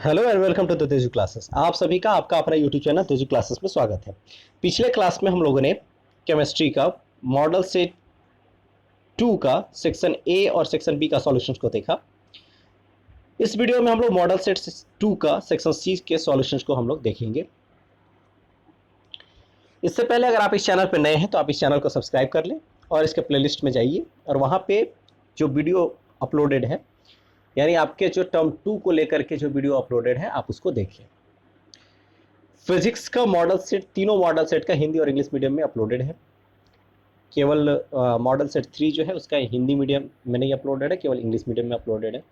Hello and welcome to the Teju classes. आप सभी का आपका अपना यूट्यूब चैनल तेजू क्लासेस में स्वागत है। पिछले क्लास में हम लोगों ने केमिस्ट्री का मॉडल सेट 2 का सेक्शन ए और सेक्शन बी का सॉल्यूशंस को देखा। इस वीडियो में हम लोग मॉडल सेट 2 का सेक्शन सी के सॉल्यूशंस को हम लोग देखेंगे। इससे पहले अगर आप इस चैनल पर नए हैं तो आप इस चैनल को सब्सक्राइब कर लें और इसके प्लेलिस्ट में जाइए और वहाँ पे जो वीडियो अपलोडेड है, यानी आपके जो टर्म 2 को लेकर के जो वीडियो अपलोडेड है, आप उसको देखिए। फिजिक्स का मॉडल सेट, तीनों मॉडल सेट का हिंदी और इंग्लिश मीडियम में अपलोडेड है। केवल मॉडल सेट 3 जो है उसका हिंदी मीडियम में नहीं अपलोडेड है, केवल इंग्लिश मीडियम में अपलोडेड है।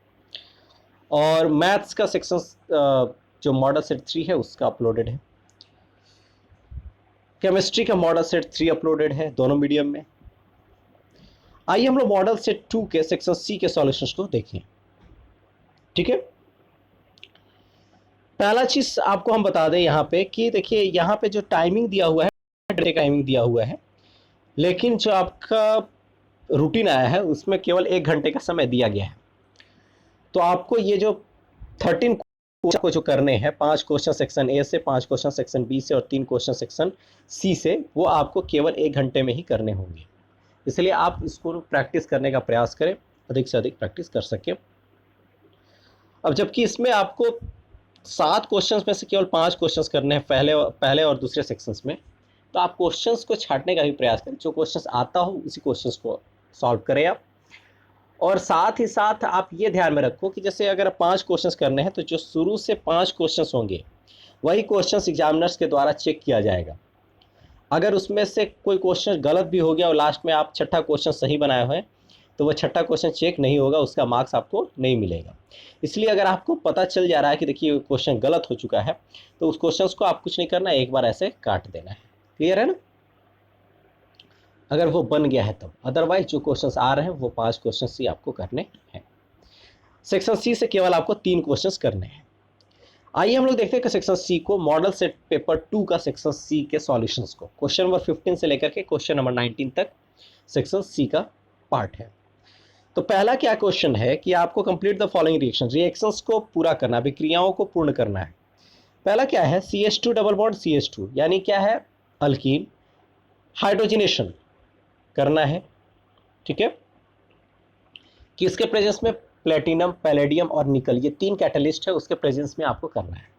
और मैथ्स का सेक्शन जो मॉडल सेट 3 है उसका अपलोडेड है। केमिस्ट्री का मॉडल सेट 3 अपलोडेड है, दोनों मीडियम में। आइए हम लोग मॉडल सेट 2 के सेक्शन सी के सॉल्यूशंस को देखें। ठीक है, पहला चीज आपको हम बता दें यहाँ पे कि देखिए यहाँ पे जो टाइमिंग दिया हुआ है, टाइमिंग दिया हुआ है, लेकिन जो आपका रूटीन आया है उसमें केवल 1 घंटे का समय दिया गया है। तो आपको ये जो 13 क्वेश्चन को जो करने हैं, 5 क्वेश्चन सेक्शन ए से, 5 क्वेश्चन सेक्शन बी से और 3 क्वेश्चन सेक्शन सी से, वो आपको केवल 1 घंटे में ही करने होंगे। इसलिए आप इसको प्रैक्टिस करने का प्रयास करें, अधिक से अधिक प्रैक्टिस कर सकें। अब जबकि इसमें आपको 7 क्वेश्चंस में से केवल 5 क्वेश्चंस करने हैं पहले और दूसरे सेक्शंस में, तो आप क्वेश्चंस को छांटने का भी प्रयास करें। जो क्वेश्चंस आता हो उसी क्वेश्चंस को सॉल्व करें आप। और साथ ही साथ आप ये ध्यान में रखो कि जैसे अगर 5 क्वेश्चंस करने हैं तो जो शुरू से 5 क्वेश्चंस होंगे वही क्वेश्चंस एग्जामिनर्स के द्वारा चेक किया जाएगा। अगर उसमें से कोई क्वेश्चन गलत भी हो गया और लास्ट में आप छठा क्वेश्चन सही बनाए हुए हैं तो वह छठा क्वेश्चन चेक नहीं होगा, उसका मार्क्स आपको नहीं मिलेगा। इसलिए अगर आपको पता चल जा रहा है कि देखिए क्वेश्चन गलत हो चुका है तो उस क्वेश्चन को आप कुछ नहीं करना, एक बार ऐसे काट देना है। क्लियर है ना? अगर वो बन गया है तब, अदरवाइज जो क्वेश्चंस आ रहे हैं वो 5 क्वेश्चंस ही आपको करने हैं। सेक्शन सी से केवल आपको 3 क्वेश्चंस करने हैं। आइए हम लोग देखते हैं कि सेक्शन सी को, मॉडल सेट पेपर 2 का सेक्शन सी के सॉल्यूशंस को, क्वेश्चन नंबर 15 से लेकर के क्वेश्चन नंबर 19 तक सेक्शन सी का पार्ट है। तो पहला क्या क्वेश्चन है कि आपको complete the following reaction, reactions को पूरा करना, विक्रियाओं को पूर्ण करना है। पहला क्या है, CH2 डबल बॉन्ड CH2, यानी क्या है, अल्कीन हाइड्रोजनेशन करना है। ठीक है, कि इसके प्रेजेंस में प्लेटिनम, पैलेडियम और निकल, ये 3 कैटलिस्ट है, उसके प्रेजेंस में आपको करना है।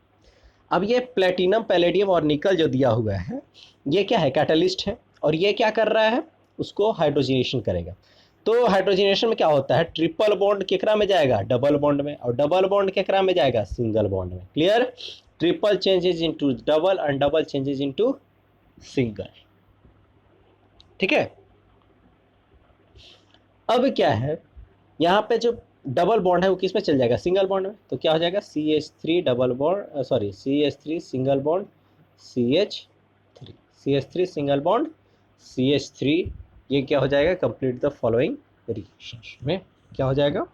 अब ये प्लेटिनम, पैलेडियम और निकल जो दिया हुआ है ये क्या है, कैटलिस्ट है, और ये क्या कर रहा है, उसको हाइड्रोजनेशन करेगा। तो हाइड्रोजनेशन में क्या होता है, ट्रिपल बॉन्ड केकरा में जाएगा, डबल बॉन्ड में, और डबल बॉन्ड केकरा में जाएगा, सिंगल बॉन्ड में। Clear? Triple changes into double and double changes into single. ठीक है, अब क्या है, यहाँ पे जो डबल बॉन्ड है वो किस में चल जाएगा, सिंगल बॉन्ड में। तो क्या हो जाएगा, CH3 double bond, sorry CH3 single bond CH3, CH3 single bond CH3, ये क्या हो जाएगा, कंप्लीट द फॉलोइंग रिएक्शन में क्या हो जाएगा,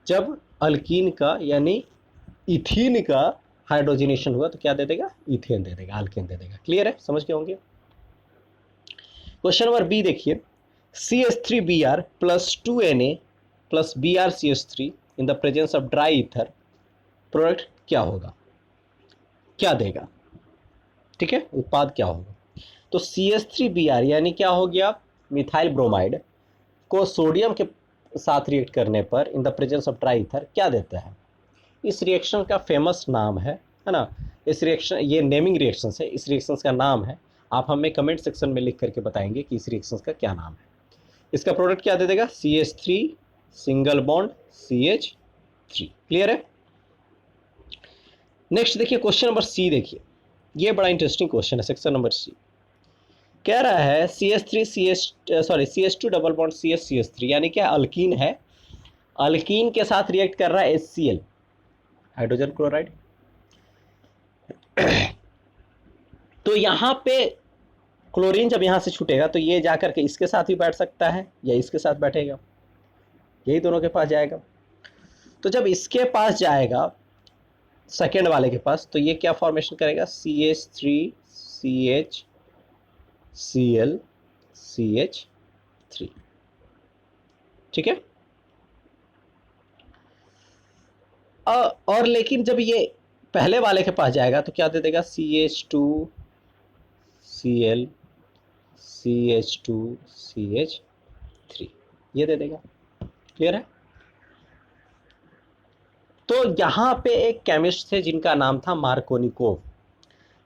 जब अल्कीन का यानी इथीन का हाइड्रोजनेशन हुआ तो क्या दे देगा, इथेन दे देगा, अल्केन दे देगा। क्लियर है, समझ के होंगे। क्वेश्चन नंबर बी देखिए, CH3Br plus 2Na plus BrCH3 in the presence of dry ether, product क्या होगा, क्या देगा। ठीक है, उत्पाद क्या होगा। तो CH3Br यानी क्या हो गया, मिथाइल ब्रोमाइड को सोडियम के साथ रिएक्ट करने पर in the presence of dry ether क्या देता है। इस रिएक्शन का फेमस नाम है ना, इस रिएक्शन, ये नेमिंग रिएक्शन है, इस रिएक्शन का नाम है, आप हमें कमेंट सेक्शन में लिख करके बताएंगे कि इस रिएक्शन का क्या नाम है। इसका प्रोडक्ट क्या दे देगा, CH3 single bond CH3। Clear है। नेक्स्ट देखिए क्वेश्चन नंबर सी, देखिए ये बड़ा इंटरेस्टिंग क्वेश्चन है। सेक्शन नंबर सी कह रहा है CH2 डबल बॉन्ड CH3, यानी क्या, अल्कीन है, अल्कीन के साथ रिएक्ट कर रहा है HCl, हाइड्रोजन क्लोराइड। तो यहाँ पे क्लोरीन जब यहाँ से छूटेगा तो ये जाकर के इसके साथ भी बैठ सकता है या इसके साथ बैठेगा, यही दोनों के पास जाएगा। तो जब इसके पास जाएगा, सेकेंड वाले के पास, तो ये क्या फॉर्मेशन करेगा, CH3CHCl CH3। ठीक है, और लेकिन जब ये पहले वाले के पास जाएगा तो क्या दे देगा, CH2Cl CH2CH3 ये दे देगा। क्लियर है। तो यहाँ पे एक केमिस्ट थे जिनका नाम था मार्कोनिकोव।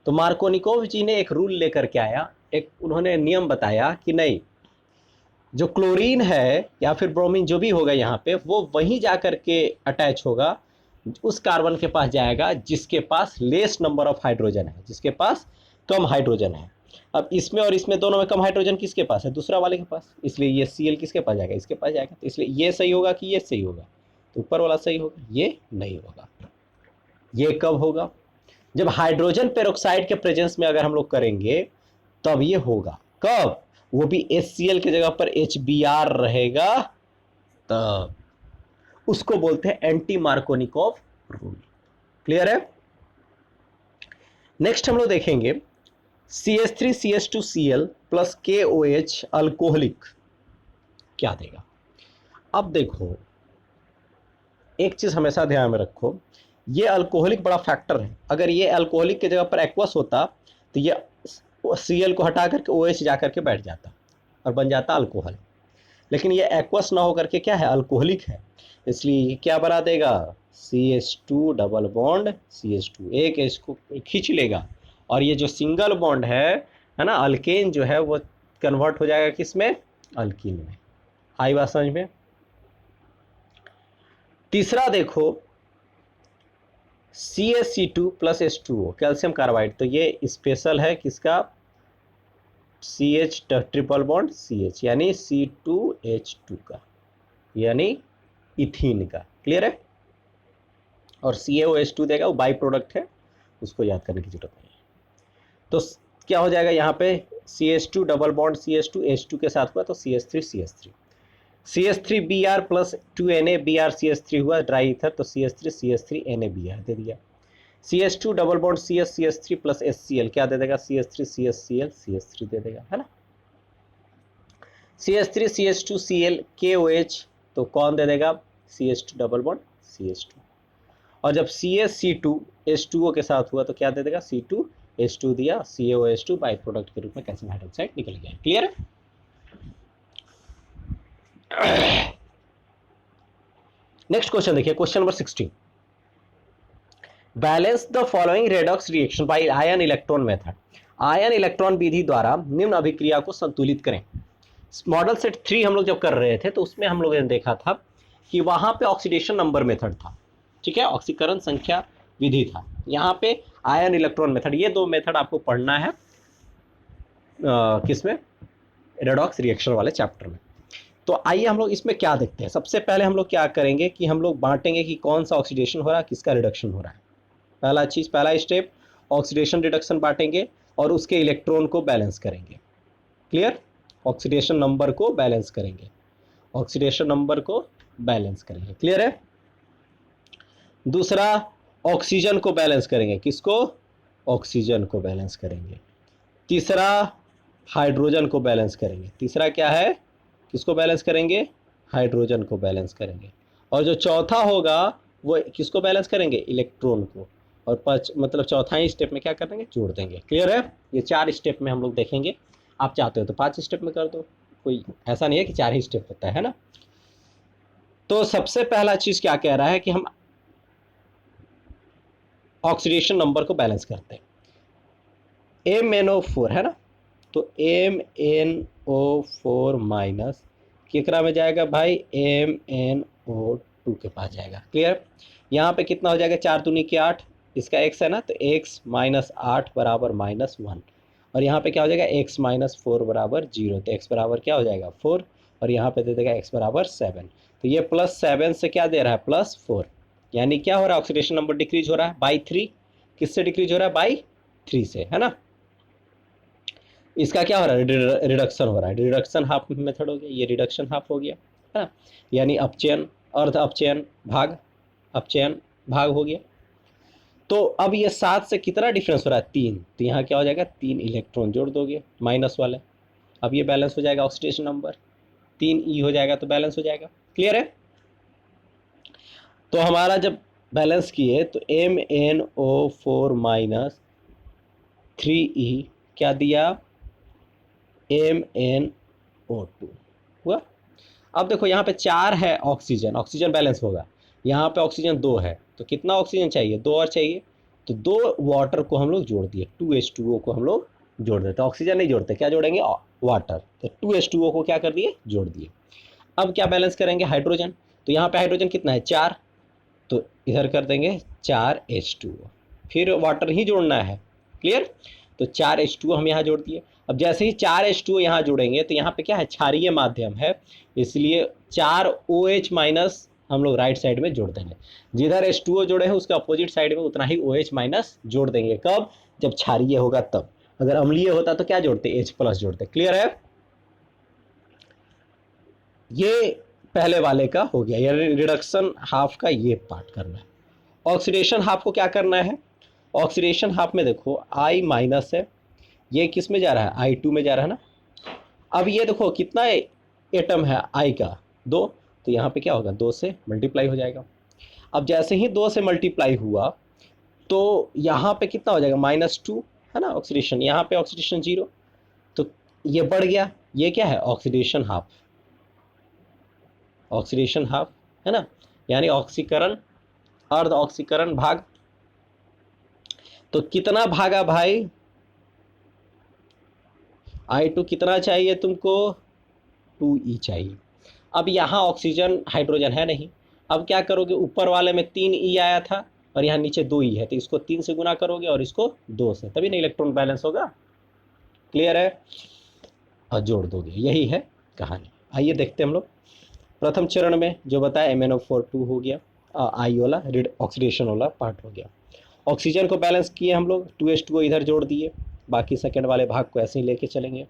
तो मार्कोनिकोव जी ने एक रूल लेकर के आया, एक उन्होंने नियम बताया कि नहीं, जो क्लोरीन है या फिर ब्रोमीन जो भी होगा यहाँ पे, वो वहीं जा कर के अटैच होगा, उस कार्बन के पास जाएगा जिसके पास लेस नंबर ऑफ हाइड्रोजन है, जिसके पास कम हाइड्रोजन है। अब इसमें और इसमें दोनों में कम हाइड्रोजन किसके पास है, दूसरा वाले के पास, इसलिए ये Cl किसके पास जाएगा, इसके पास जाएगा। तो इसलिए ये सही होगा कि ये सही होगा, तो ऊपर वाला सही होगा, ये नहीं होगा। ये कब होगा, जब हाइड्रोजन पेरोक्साइड के प्रेजेंस में अगर हम लोग करेंगे तब ये होगा। कब, वो भी HCl की जगह पर HBr रहेगा तब। उसको बोलते हैं एंटी मार्कोनिकोव रूल। क्लियर है। नेक्स्ट हम लोग देखेंगे CH3CH2Cl प्लस KOH अल्कोहलिक क्या देगा। अब देखो, एक चीज हमेशा ध्यान में रखो, ये अल्कोहलिक बड़ा फैक्टर है। अगर ये अल्कोहलिक की जगह पर एक्वस होता तो ये Cl को हटा करके OH जा करके बैठ जाता और बन जाता अल्कोहल। लेकिन ये एक्वस ना होकर के क्या है, अल्कोहलिक है, इसलिए ये क्या बना देगा, CH2 डबल बॉन्ड CH2, एक H को खींच लेगा और ये जो सिंगल बॉन्ड है ना, अल्केन जो है वो कन्वर्ट हो जाएगा किस में, अल्कीन में। आई बात समझ में। तीसरा देखो CaC2 plus H2O calcium carbide, तो ये स्पेशल है किसका, CH ट्रिपल बॉन्ड CH यानी C2H2 का, यानी इथीन का। क्लियर है। और CaOH2 देगा, वो बाई प्रोडक्ट है, उसको याद करने की जरूरत नहीं है। तो क्या हो जाएगा यहाँ पे, CH2 double bond CH2 H2 के साथ हुआ तो CH3 CH3Br plus 2Na Br CH3 हुआ ड्राई ईथर, तो CH3 NaBr दे दिया। CH2 double bond CH3 plus HCl क्या दे देगा, CH3 दे देगा, है ना। CH3 KOH तो कौन दे देगा, CH2 डबल बॉन्ड CH2। और जब CH2 H2O के साथ हुआ तो क्या दे देगा, C2H2 दिया, CaOH2 बाई प्रोडक्ट के रूप में कैल्शियम हाइड्रोक्साइड निकल गया। क्लियर है। नेक्स्ट क्वेश्चन देखिए, question number 16, balance the following redox reaction by ion electron method. Ion electron विधि द्वारा निम्न अभिक्रिया को संतुलित करें। मॉडल सेट 3 हम लोग जब कर रहे थे तो उसमें हम लोगों ने देखा था कि वहां पे ऑक्सीडेशन नंबर मेथड था, ठीक है, ऑक्सीकरण संख्या विधि था। यहाँ पे आयन इलेक्ट्रॉन मेथड, ये दो मेथड आपको पढ़ना है किसमें, रेडॉक्स रिएक्शन वाले चैप्टर में। तो आइए हम लोग इसमें क्या देखते हैं। सबसे पहले हम लोग क्या करेंगे कि हम लोग बांटेंगे कि कौन सा ऑक्सीडेशन हो रहा है, किसका रिडक्शन हो रहा है। पहला चीज, पहला स्टेप ऑक्सीडेशन रिडक्शन बांटेंगे और उसके इलेक्ट्रॉन को बैलेंस करेंगे। क्लियर, ऑक्सीडेशन नंबर को बैलेंस करेंगे, ऑक्सीडेशन नंबर को बैलेंस करेंगे। क्लियर है। दूसरा, ऑक्सीजन को बैलेंस करेंगे, किसको, ऑक्सीजन को बैलेंस करेंगे। तीसरा, हाइड्रोजन को बैलेंस करेंगे। तीसरा क्या है, किसको बैलेंस करेंगे, हाइड्रोजन को बैलेंस करेंगे। और जो चौथा होगा वो किसको बैलेंस करेंगे, इलेक्ट्रॉन को। और मतलब चौथा ही स्टेप में क्या करेंगे, जोड़ देंगे। क्लियर है। ये 4 स्टेप में हम लोग देखेंगे। आप चाहते हो तो 5 स्टेप में कर दो, कोई ऐसा नहीं है कि 4 ही स्टेप होता है ना। तो सबसे पहला चीज क्या कह रहा है कि हम ऑक्सीडेशन नंबर को बैलेंस करते हैं। MnO4 है ना, तो MnO4 माइनस केकरा में जाएगा भाई, MnO2 के पास जाएगा। क्लियर। यहाँ पे कितना हो जाएगा, 4 दूनी के 8, इसका x है ना, तो x माइनस 8 बराबर -1। और यहाँ पे क्या हो जाएगा, x माइनस 4 बराबर 0, तो x बराबर क्या हो जाएगा 4, और यहाँ पे दे देगा x बराबर 7। तो ये +7 से क्या दे रहा है, +4, यानी क्या हो रहा है, ऑक्सीडेशन नंबर डिक्रीज हो रहा है बाई 3। किससे डिक्रीज हो रहा है, बाई 3 से, है ना। इसका क्या हो रहा है, रिडक्शन हो रहा है। रिडक्शन हाफ मेथड हो गया, ये रिडक्शन हाफ हो गया, है ना, यानी अपचयन अर्ध अपचयन भाग, अपचयन भाग हो गया। तो अब ये 7 से कितना डिफरेंस हो रहा है, 3, तो यहाँ क्या हो जाएगा, 3 इलेक्ट्रॉन जोड़ दोगे माइनस वाले, अब ये बैलेंस हो जाएगा ऑक्सीडेशन नंबर, 3E हो जाएगा तो बैलेंस हो जाएगा। क्लियर है। तो हमारा जब बैलेंस किए तो MnO4 माइनस 3E क्या दिया, MnO2 हुआ। अब देखो यहाँ पे 4 है ऑक्सीजन, ऑक्सीजन बैलेंस होगा, यहाँ पे ऑक्सीजन 2 है, तो कितना ऑक्सीजन चाहिए, 2 और चाहिए, तो 2 वाटर को हम लोग जोड़ दिए, 2H2O को हम लोग जोड़ देते, ऑक्सीजन नहीं जोड़ते, क्या जोड़ेंगे, वाटर, तो 2H2O को क्या कर दिए, जोड़ दिए। अब क्या बैलेंस करेंगे, हाइड्रोजन, तो यहाँ पे हाइड्रोजन कितना है, 4, तो इधर कर देंगे 4H2O, फिर वाटर ही जोड़ना है, क्लियर, तो 4H2O हम यहाँ जोड़ दिए। अब जैसे ही 4H2O यहाँ जोड़ेंगे तो यहाँ पे क्या है, क्षारीय माध्यम है, इसलिए 4OH माइनस हम लोग राइट साइड में जोड़ देंगे, जिधर H2O जोड़े हैं उसके अपोजिट साइड में उतना ही OH माइनस जोड़ देंगे, कब, जब क्षारीय होगा तब, अगर अम्लीय होता तो क्या जोड़ते, H प्लस जोड़ते, क्लियर है। ये पहले वाले का हो गया, ये रिडक्शन हाफ का ये पार्ट करना है। ऑक्सीडेशन हाफ को क्या करना है, ऑक्सीडेशन हाफ में देखो I माइनस है, ये किस में जा रहा है, I2 में जा रहा है ना। अब ये देखो कितना एटम है I का, 2, तो यहाँ पे क्या होगा, 2 से मल्टीप्लाई हो जाएगा। अब जैसे ही 2 से मल्टीप्लाई हुआ तो यहाँ पे कितना हो जाएगा, -2 है ना ऑक्सीडेशन, यहाँ पे ऑक्सीडेशन 0, तो ये बढ़ गया, ये क्या है, ऑक्सीडेशन हाफ, ऑक्सीडेशन हाफ है ना, यानी ऑक्सीकरण, अर्ध ऑक्सीकरण भाग, तो कितना भागा भाई, I2 कितना चाहिए तुमको, 2E चाहिए। अब यहाँ ऑक्सीजन हाइड्रोजन है नहीं, अब क्या करोगे, ऊपर वाले में 3E आया था और यहाँ नीचे 2E है, तो इसको 3 से गुना करोगे और इसको 2 से, तभी ना इलेक्ट्रॉन बैलेंस होगा, क्लियर है, और जोड़ दोगे, यही है कहानी। आइए देखते हैं हम लोग, प्रथम चरण में जो बताया MnO4 2 हो गया, आई वाला ऑक्सीडेशन वाला पार्ट हो गया। ऑक्सीजन को बैलेंस किए हम लोग, 2H2O इधर जोड़ दिए, बाकी सेकेंड वाले भाग को ऐसे ही लेके चलेंगे।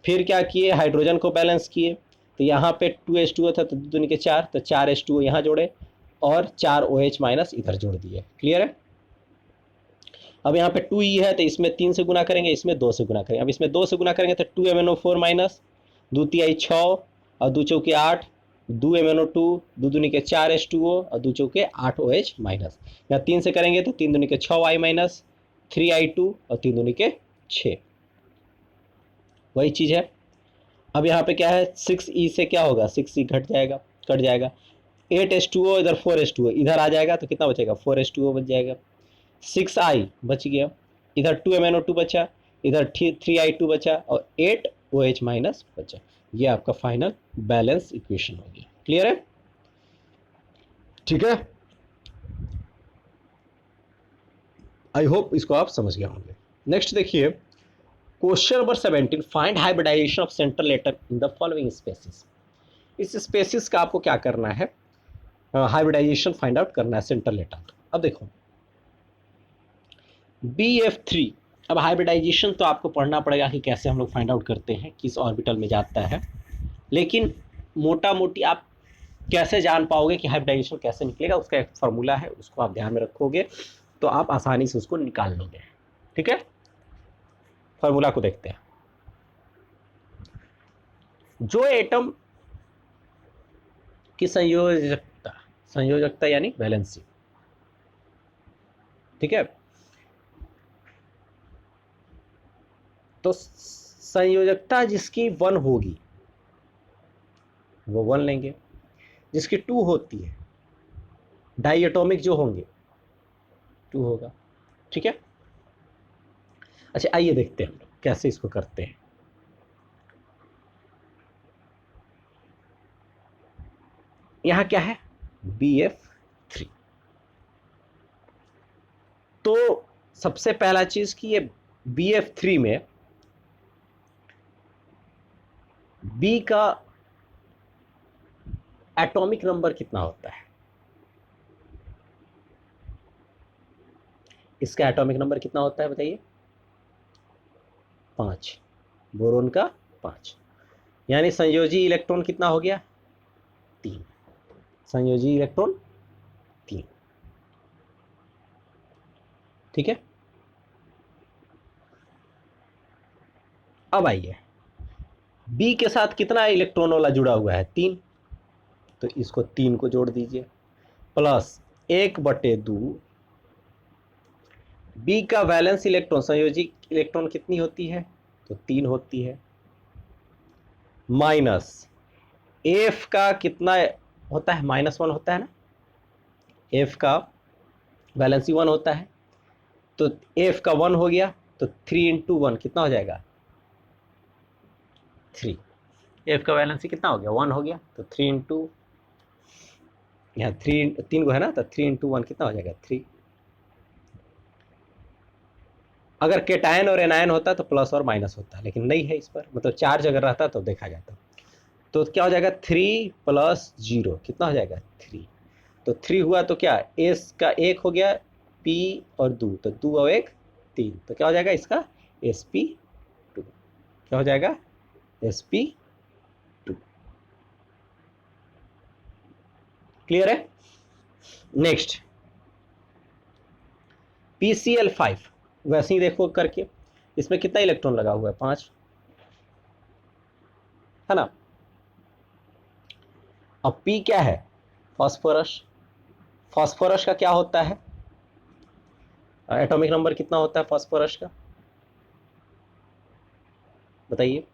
फिर क्या किए, हाइड्रोजन को बैलेंस किए, तो यहाँ पे 2H2O था तो 2 दूनी के 4, तो 4H2O यहाँ जोड़े और 4OH माइनस इधर जोड़ दिए, क्लियर है। अब यहाँ पे 2E है तो इसमें 3 से गुना करेंगे, इसमें 2 से गुना करेंगे, अब इसमें 2 से गुना करेंगे तो 2MnO4 माइनस 2 तिहाई 6 और 2 चौके 8, 2MnO2, 2 दूनी के 4H2O और 2 चौके 8OH माइनस, यहाँ 3 से करेंगे तो 3 दूनी के 6Y माइनस 3I2 और 3 दूनी के 6, वही चीज़ है। अब यहाँ पे क्या है, 6E से क्या होगा, 6E घट जाएगा, कट जाएगा, 8H2O इधर 4H2O इधर आ जाएगा तो कितना बचेगा, 4H2O बच जाएगा, 6I बच गया, इधर 2MnO2 बचा, इधर 3I2 बचा और 8OH माइनस बचा, ये आपका फाइनल बैलेंस इक्वेशन हो गया, क्लियर है, ठीक है। आई होप इसको आप समझ गए होंगे। नेक्स्ट देखिए question number 17, find hybridization of central letter in the following species. इस स्पेसिस का आपको क्या करना है, हाइब्रिडाइजेशन फाइंड आउट करना है सेंट्रल लेटर। अब देखो BF3, अब हाइब्रिडाइजेशन तो आपको पढ़ना पड़ेगा कि कैसे हम लोग फाइंड आउट करते हैं, किस ऑर्बिटल में जाता है, लेकिन मोटा मोटी आप कैसे जान पाओगे कि हाइब्रिडाइजेशन कैसे निकलेगा, उसका एक फार्मूला है, उसको आप ध्यान में रखोगे तो आप आसानी से उसको निकाल लोगे, ठीक है। फार्मूला को देखते हैं, जो एटम की संयोजकता यानी वैलेंसी, ठीक है, तो संयोजकता जिसकी 1 होगी वो 1 लेंगे, जिसकी 2 होती है, डाई एटॉमिक जो होंगे 2 होगा, ठीक है। अच्छा आइए देखते हैं हम लोग कैसे इसको करते हैं। यहां क्या है, BF3, तो सबसे पहला चीज कि ये BF3 में B का एटॉमिक नंबर कितना होता है, इसका एटॉमिक नंबर कितना होता है बताइए, 5, बोरोन का 5, यानी संयोजी इलेक्ट्रॉन कितना हो गया, 3, संयोजी इलेक्ट्रॉन 3, ठीक है। अब आइए B के साथ कितना इलेक्ट्रॉन वाला जुड़ा हुआ है, 3, तो इसको 3 को जोड़ दीजिए, प्लस 1/2 बी का वैलेंस इलेक्ट्रॉन, संयोजी इलेक्ट्रॉन कितनी होती है, तो 3 होती है, माइनस एफ का कितना होता है, -1 होता है ना, एफ का वैलेंसी 1 होता है, तो एफ का 1 हो गया, तो 3 × 1 कितना हो जाएगा, 3। एफ का वैलेंसी कितना हो गया, 1 हो गया, तो 3 × यहाँ 3 को है ना, तो 3 × 1 कितना हो जाएगा, 3। अगर केटायन और एनायन होता तो प्लस और माइनस होता, लेकिन नहीं है इस पर, मतलब चार्ज अगर रहता तो देखा जाता, तो क्या हो जाएगा, 3 + 0 कितना हो जाएगा, 3। तो 3 हुआ तो क्या, एस का 1 हो गया, पी और 2, तो 2 और 1 3, तो क्या हो जाएगा इसका, sp2, क्या हो जाएगा, sp2। क्लियर है। नेक्स्ट PCl5, वैसे ही देखो करके, इसमें कितना इलेक्ट्रॉन लगा हुआ है, 5 है ना। अब P क्या है, फास्फोरस। फास्फोरस का क्या होता है, एटॉमिक नंबर कितना होता है फास्फोरस का, बताइए।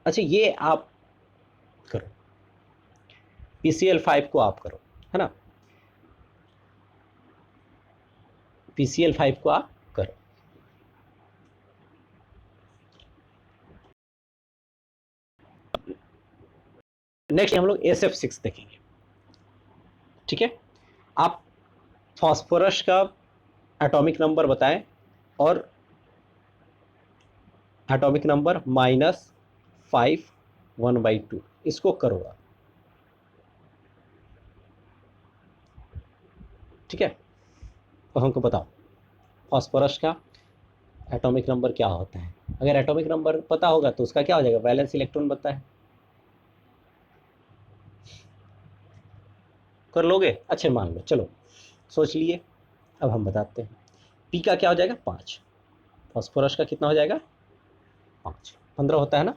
अच्छा ये आप करो, PCl5 को आप करो, है ना, PCl5 को आप करो। नेक्स्ट हम लोग SF6 देखेंगे, ठीक है। आप फास्फोरस का एटॉमिक नंबर बताएं और एटॉमिक नंबर -5 1/2, इसको करो आप, ठीक है। तो हमको बताओ फास्फोरस का एटॉमिक नंबर क्या होता है, अगर एटॉमिक नंबर पता होगा तो उसका क्या हो जाएगा, वैलेंस इलेक्ट्रॉन पता है, कर लोगे, अच्छे मान लो, चलो सोच लिए। अब हम बताते हैं, पी का क्या हो जाएगा, 5, फास्फोरस का कितना हो जाएगा, 5, 15 होता है ना,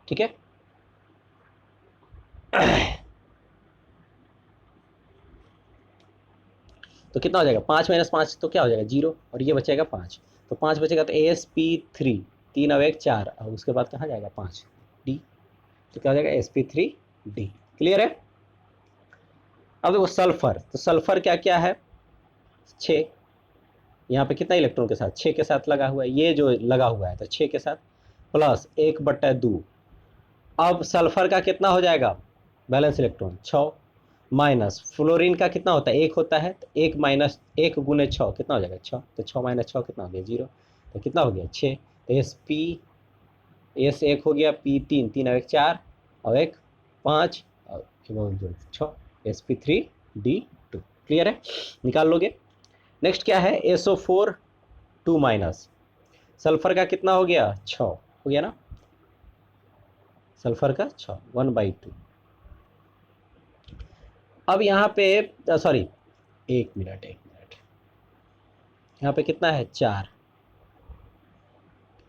ठीक है। तो कितना हो जाएगा, 5 - 5 तो क्या हो जाएगा, 0, और ये बचेगा 5, तो 5 बचेगा, तो sp3, 3 और 1 4, और उसके बाद कहाँ जाएगा 5 डी, तो क्या हो जाएगा sp3d। क्लियर है। अब देखो सल्फर, तो सल्फर क्या क्या है, 6, यहाँ पे कितना इलेक्ट्रॉन के साथ, 6 के साथ लगा हुआ है, ये जो लगा हुआ है तो 6 के साथ, प्लस 1/2, अब सल्फर का कितना हो जाएगा, बैलेंस इलेक्ट्रॉन 6, माइनस फ्लोरीन का कितना होता है, 1 होता है, तो 1 - 1 × 6 कितना हो जाएगा, 6, तो 6 - 6 कितना हो गया, 0, तो कितना हो गया, 6, तो एस 1 हो गया, पी 3, 3 और 1 4, और 1 5, और 6, sp3d2। क्लियर है, निकाल लोगे। नेक्स्ट क्या है, SO4 2-, सल्फर का कितना हो गया, 6 हो गया ना, सल्फर का 6 1/2। अब यहाँ पे सॉरी, एक मिनट, यहाँ पे कितना है, 4,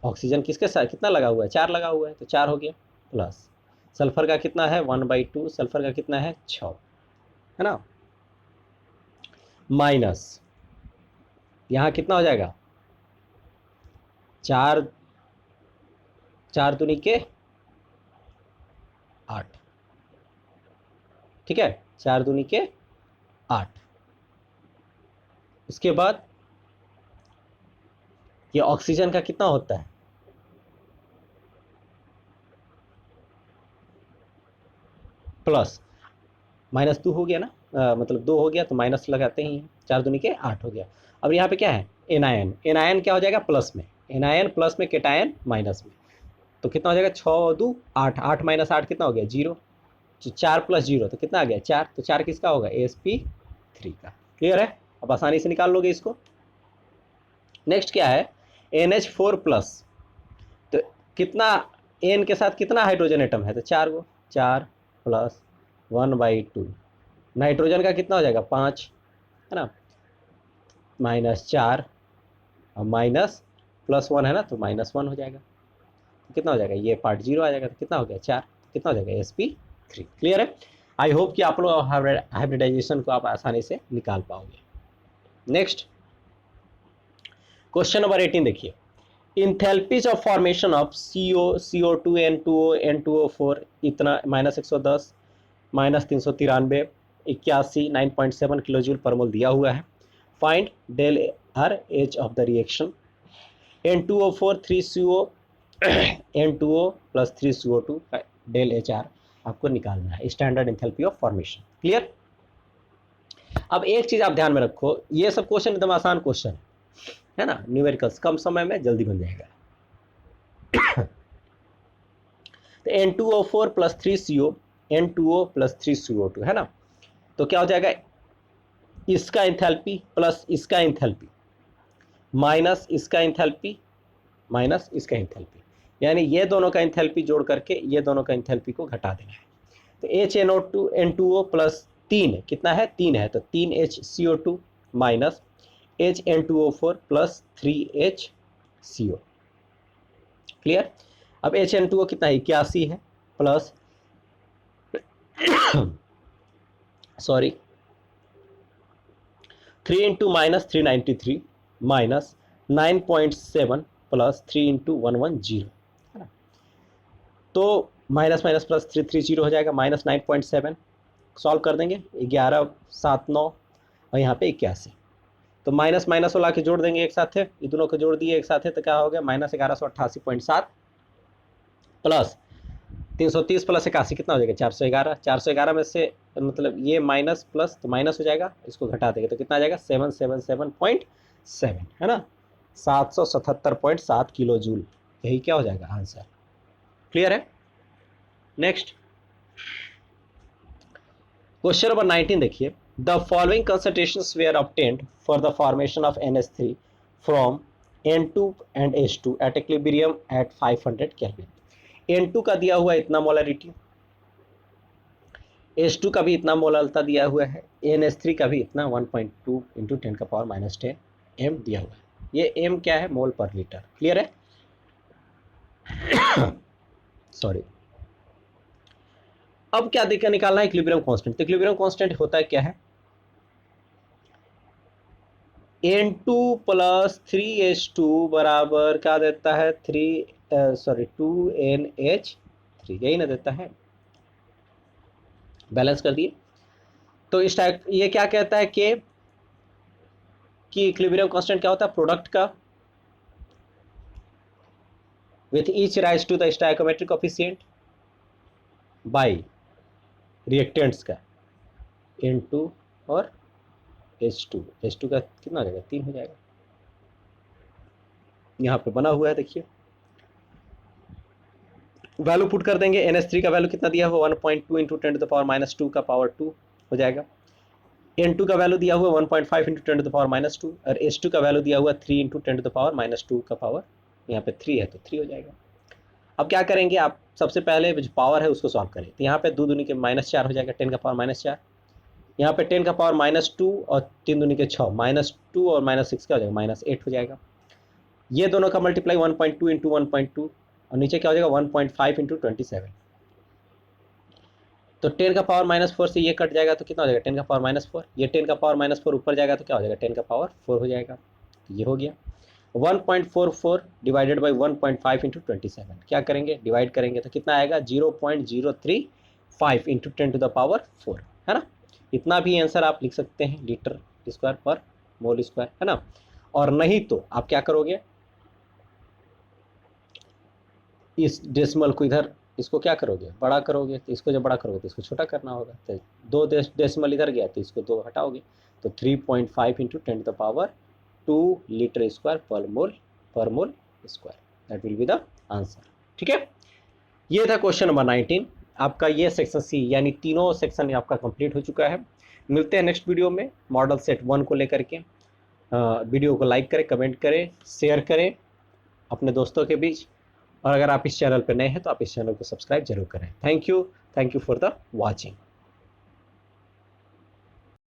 ऑक्सीजन किसके साथ कितना लगा हुआ है, 4 लगा हुआ है, तो 4 हो गया, प्लस सल्फर का कितना है, 1/2, सल्फर का कितना है, 6, है ना, माइनस यहाँ कितना हो जाएगा, 4 4 दूनी के 8, ठीक है, 4 दूनी के 8, उसके बाद ये ऑक्सीजन का कितना होता है, प्लस -2 हो गया ना, मतलब 2 हो गया तो माइनस लगाते ही हैं, 4 दूनी के 8 हो गया। अब यहाँ पे क्या है, एनायन, एनायन क्या हो जाएगा, प्लस में, एनायन प्लस में, केटायन माइनस में, तो कितना हो जाएगा, 6 2 8, 8 - 8 कितना हो गया, 0, 4 + 0 तो कितना आ गया, 4, तो 4 किसका होगा, sp3 का। क्लियर है, अब आसानी से निकाल लोगे इसको। नेक्स्ट क्या है, NH4+, तो कितना, एन के साथ कितना हाइड्रोजन एटम है, तो 4 गो, 4 + 1/2, नाइट्रोजन का कितना हो जाएगा, 5, है ना, -4 और +1 है ना, तो -1 हो जाएगा, तो कितना हो जाएगा, ये पार्ट 0 आ जाएगा, तो कितना हो गया 4, कितना हो जाएगा sp3। क्लियर है। आई होप कि आप लोग हाइब्रिडाइजेशन को आप आसानी से निकाल पाओगे। नेक्स्ट क्वेश्चन नंबर 18 देखिए, enthalpies of formation of CO2 N2O N2O4 इतना -110 -393 81 9.7 किलो जूल पर मोल दिया हुआ है। Find del R H of the reaction N2O4 3CO N2O + 3CO2 का डेल एच आर आपको निकालना है, standard enthalpy of formation. Clear. अब एक चीज आप ध्यान में रखो, ये सब क्वेश्चन एकदम आसान क्वेश्चन है ना, न्यूमेरिकल्स कम समय में जल्दी बन जाएगा। तो N2O4 + 3CO N2O + 3CO2 है ना, तो क्या हो जाएगा, इसका इंथैल्पी प्लस इसका इंथैल्पी माइनस इसका इंथैल्पी माइनस इसका इंथैल्पी, यानी ये दोनों का इंथैल्पी जोड़ करके ये दोनों का इंथैल्पी को घटा देना है। तो HNO2 N2O + 3 कितना है, 3 है, तो 3HCO2 minus HN2O4 + 3HCO। Clear. अब HN2O कितना है, 81 है, प्लस सॉरी 3 × -393 माइनस 9.7 प्लस 3 × 110 है ना, तो माइनस माइनस प्लस 330 हो जाएगा, -9.7 सॉल्व कर देंगे, 1179 और यहाँ पे 81, तो माइनस माइनस वाला के जोड़ देंगे एक साथ है, ये दोनों को जोड़ दिए एक साथ है, तो क्या हो गया -1188.7 प्लस 330 + 81 कितना हो जाएगा 411, 411 में से मतलब ये माइनस प्लस तो माइनस हो जाएगा, इसको घटा देंगे तो कितना आ जाएगा 777.7 है ना, 777.7 किलो जूल, यही क्या हो जाएगा आंसर। क्लियर है। नेक्स्ट क्वेश्चन नंबर 19 देखिए, the following concentrations were obtained for the formation of NH3 from N2 and H2 at equilibrium at 500 kelvin. N2 का दिया हुआ इतना मोलरिटी, H2 का भी इतना मोलरता दिया हुआ है, NH3 का भी इतना 1.2 × 10⁻⁻10 m दिया हुआ है। ये m क्या है, मोल पर लीटर। क्लियर है। सॉरी। अब क्या देखकर निकालना है, इक्विलिब्रियम कांस्टेंट। तो इक्विलिब्रियम कांस्टेंट होता है क्या है, N2 + 3H2 बराबर क्या देता है 2NH3, यही ना देता है, बैलेंस कर दिए। तो इस टाइप ये क्या कहता है कि इक्विलिब्रियम कांस्टेंट क्या होता है, प्रोडक्ट का with each raise to the stoichiometric coefficient by reactants का N2 और H2 का कितना हो जाएगा 3 हो जाएगा, यहाँ पे बना हुआ है देखिए, वैल्यू पुट कर देंगे। NH3 का वैल्यू कितना दिया हुआ 1.2 × 10⁻2 का पावर 2 हो जाएगा, N2 का वैल्यू दिया हुआ 1.5 × 10⁻2 और H2 का वैल्यू दिया हुआ 3 × 10⁻2 का पावर, यहाँ पे 3 है तो 3 हो जाएगा। अब क्या करेंगे आप, सबसे पहले जो पावर है उसको सॉल्व करें, तो यहाँ पे 2 दूनी के -4 हो जाएगा 10⁻⁻4, यहाँ पे 10⁻2 और 3 दूनी के 6 -2 और -6 क्या हो जाएगा -8 हो जाएगा। ये दोनों का मल्टीप्लाई 1.2 × 1.2 और नीचे क्या हो जाएगा 1.5 × 27, तो 10⁻⁻4 से ये कट जाएगा तो कितना हो जाएगा 10⁻⁻4, ये 10⁻⁻4 ऊपर जाएगा तो क्या हो जाएगा 10⁻4 हो जाएगा, तो ये हो गया। 1.44 डिवाइडेड बाई 1.5 × 27, क्या करेंगे डिवाइड करेंगे तो कितना आएगा 0.035 × 10⁻4 है ना, इतना भी आंसर आप लिख सकते हैं लीटर स्क्वायर पर मोल स्क्वायर है ना। और नहीं तो आप क्या करोगे, इस डेसिमल को इधर इसको क्या करोगे बड़ा करोगे, तो इसको जब बड़ा करोगे तो इसको छोटा करना होगा, तो 2 डेसिमल इधर गया तो इसको 2 हटाओगे, तो 3.5 × 10⁻2 लीटर स्क्वायर पर mole square, that will be the answer. ठीक है, ये था क्वेश्चन नंबर 19। आपका ये सेक्शन सी यानी तीनों सेक्शन आपका कंप्लीट हो चुका है। मिलते हैं नेक्स्ट वीडियो में मॉडल सेट 1 को लेकर के। वीडियो को लाइक करें, कमेंट करें, शेयर करें अपने दोस्तों के बीच, और अगर आप इस चैनल पर नए हैं तो आप इस चैनल को सब्सक्राइब जरूर करें। Thank you for the watching.